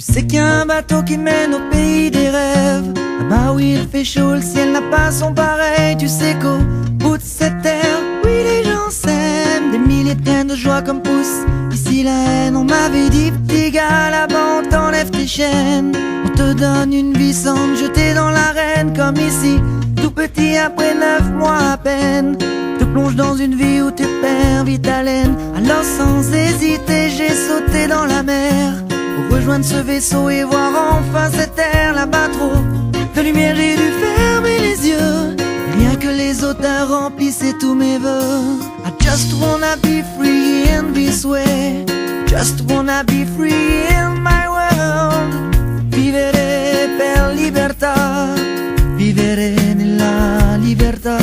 sais qu'il y a un bateau qui mène au pays des rêves. Là-bas où il fait chaud, le ciel n'a pas son pareil. Tu sais qu'au bout de cette terre, oui les gens s'aiment. Des milliers de graines de joie comme poussent ici la haine. On m'avait dit petit gars, là-bas on t'enlève tes chaînes. On te donne une vie sans te jeter dans l'arène. Comme ici, tout petit après 9 mois à peine. Te plonge dans une vie où tu perds vite haleine. Alors sans hésiter j'ai sauté dans la mer pour rejoindre ce vaisseau et voir enfin cette terre. Là-bas trop de lumière, j'ai dû fermer les yeux. Rien que les auteurs remplissaient tous mes vœux. I just wanna be free in this way. Just wanna be free in my world. Vivere per libertà. Vivere nella libertà.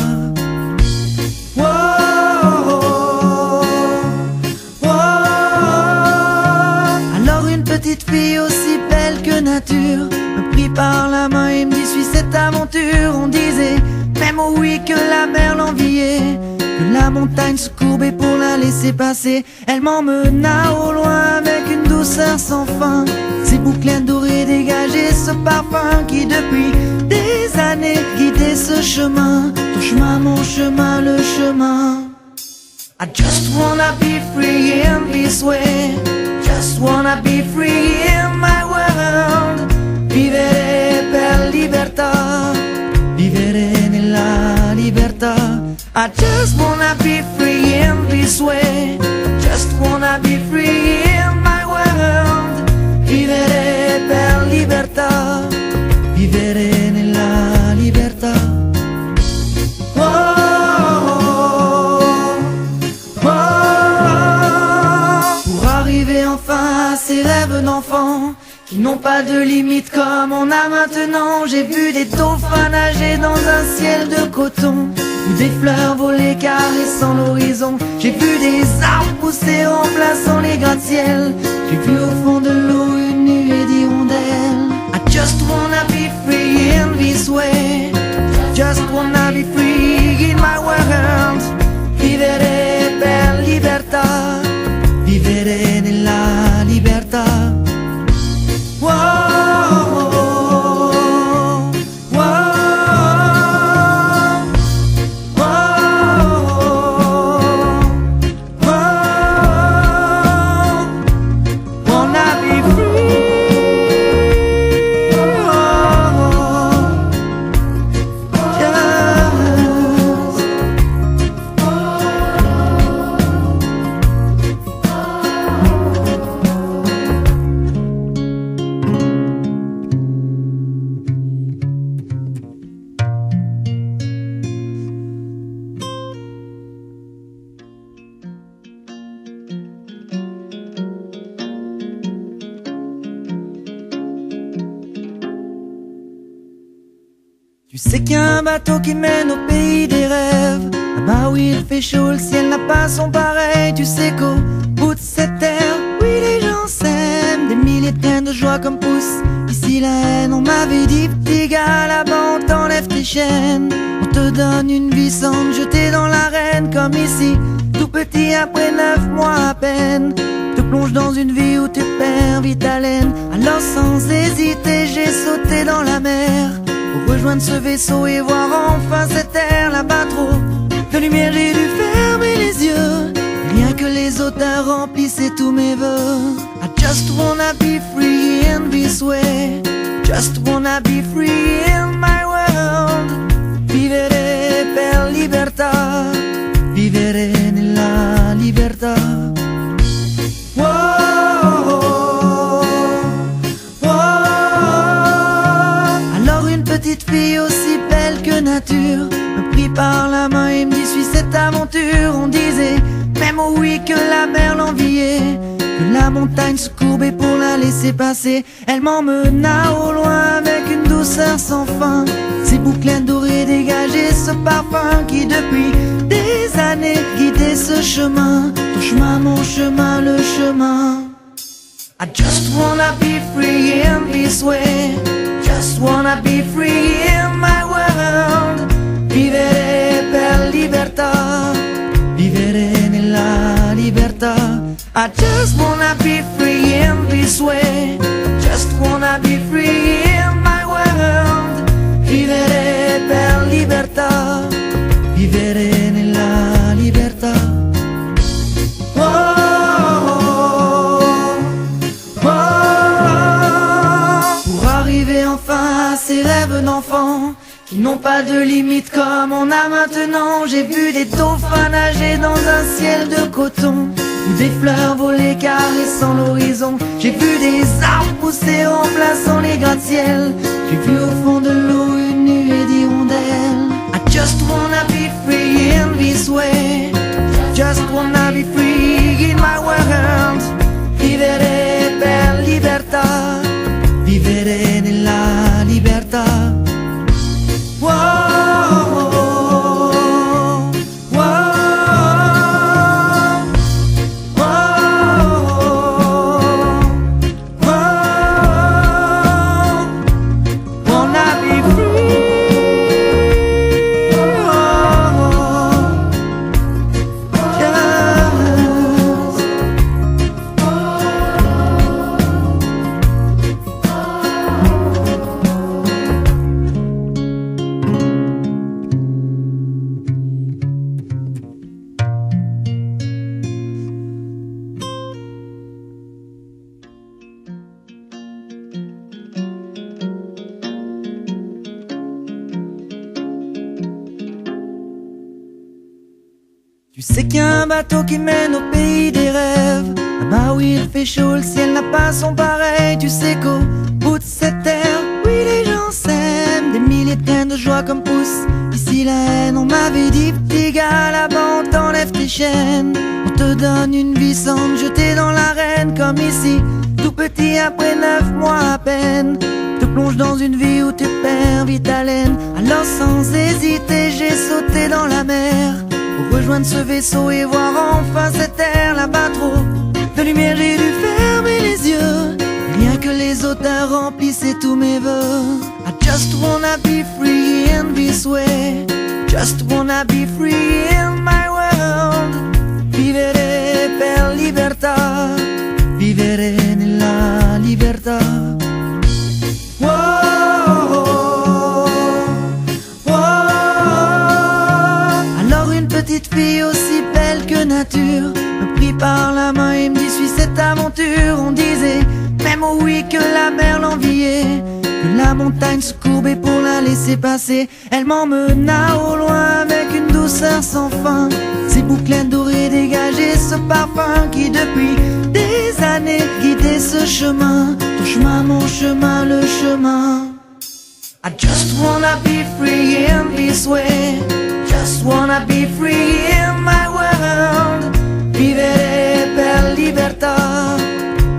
Petite fille aussi belle que nature me prit par la main et me dit suis cette aventure. On disait même oh oui que la mer l'enviait, que la montagne se courbait pour la laisser passer. Elle m'emmena au loin avec une douceur sans fin. Ses boucles dorées dégageaient ce parfum qui depuis des années guidait ce chemin. Ton chemin, mon chemin, le chemin. I just wanna be free in this way. Just wanna be free in my world. Vivere per libertà. Vivere nella libertà. I just wanna be free in this way. Just wanna be free in my world. Vivere per libertà. Vivere nella libertà. Enfin à ces rêves d'enfant qui n'ont pas de limite comme on a maintenant. J'ai vu des dauphins nager dans un ciel de coton, ou des fleurs voler caressant l'horizon. J'ai vu des arbres pousser remplaçant les gratte-ciel. J'ai vu au fond de l'eau une nuée d'hirondelles. I just wanna be free in this way. Just wanna be free in my world. Vivere per libertà. Vivere nella libertà. Wow, wow, wow, wow. Wanna be free. Tu sais qu'il y a un bateau qui mène au pays des rêves. Là-bas où il fait chaud, le ciel n'a pas son pareil. Tu sais qu'au bout de cette terre, oui les gens s'aiment. Des milliers de graines de joie comme poussent ici la haine. On m'avait dit petit gars, là-bas on t'enlève tes chaînes. On te donne une vie sans te jeter dans l'arène. Comme ici, tout petit après 9 mois à peine. Te plonge dans une vie où tu perds vite haleine. Alors sans hésiter j'ai sauté dans la mer pour rejoindre ce vaisseau et voir enfin cette terre. Là-bas trop de lumière, j'ai dû fermer les yeux. Rien que les auteurs remplissaient tous mes vœux. I just wanna be free in this way. Just wanna be free in my world. Vivere per libertà. Vivere nella libertà. Petite fille aussi belle que nature me prit par la main et me dit suis cette aventure. On disait même oh oui que la mer l'enviait, que la montagne se courbait pour la laisser passer. Elle m'emmena au loin avec une douceur sans fin. Ses boucles dorées dégageaient ce parfum qui depuis des années guidait ce chemin. Ton chemin, mon chemin, le chemin. I just wanna be free in this way. Just wanna be free in my world. Vivere per libertà. Vivere nella libertà. I just wanna be free in this way. Just rêves d'enfants qui n'ont pas de limite comme on a maintenant. J'ai vu des dauphins nager dans un ciel de coton, ou des fleurs voler caressant l'horizon. J'ai vu des arbres pousser remplaçant les gratte-ciel. J'ai vu au fond de l'eau une nuée d'hirondelles. I just wanna be free in this way, just wanna be free in my world. Vivere per libertà, vivere nella libertà. Tu sais qu'il y a un bateau qui mène au pays des rêves. Là-bas où il fait chaud, le ciel n'a pas son pareil. Tu sais qu'au bout de cette terre, oui les gens s'aiment. Des milliers de graines de joie comme poussent ici la haine. On m'avait dit petit gars, là-bas on t'enlève tes chaînes. On te donne une vie sans te jeter dans l'arène. Comme ici, tout petit après 9 mois à peine, te plonge dans une vie où tu perds vite haleine. Alors sans hésiter j'ai sauté dans la mer pour rejoindre ce vaisseau et voir enfin cette terre. Là-bas trop de lumière, j'ai dû fermer les yeux. Rien que les odeurs remplissaient tous mes vœux. I just wanna be free in this way, just wanna be free in my world. Vivere per libertà, vivere nella libertà. Petite fille aussi belle que nature me prit par la main et me dit suis cette aventure. On disait même oh oui que la mer l'enviait, que la montagne se courbait pour la laisser passer. Elle m'emmena au loin avec une douceur sans fin. Ses bouclettes dorées dégageaient ce parfum qui depuis des années guidait ce chemin. Ton chemin, mon chemin, le chemin. I just wanna be free in this way, just wanna be free in my world. Vivere per libertà,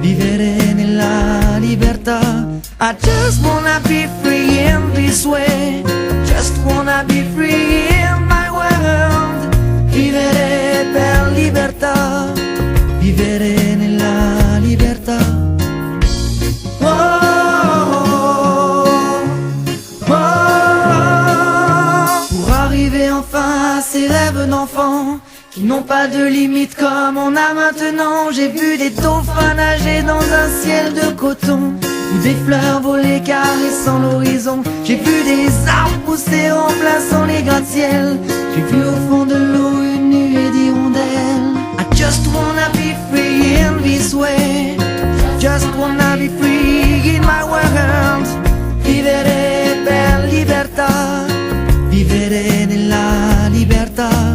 vivere nella libertà. I just wanna be free in this way, just wanna be free in my world. Vivere per libertà, vivere nella libertà. Enfin à ces rêves d'enfants qui n'ont pas de limite comme on a maintenant. J'ai vu des dauphins nager dans un ciel de coton, ou des fleurs voler caressant l'horizon. J'ai vu des arbres pousser remplaçant les gratte-ciel. J'ai vu au fond de l'eau une nuée d'hirondelles. I just wanna be free in this way, just wanna be free in my world. Vivere per libertà, vivere nella libertà.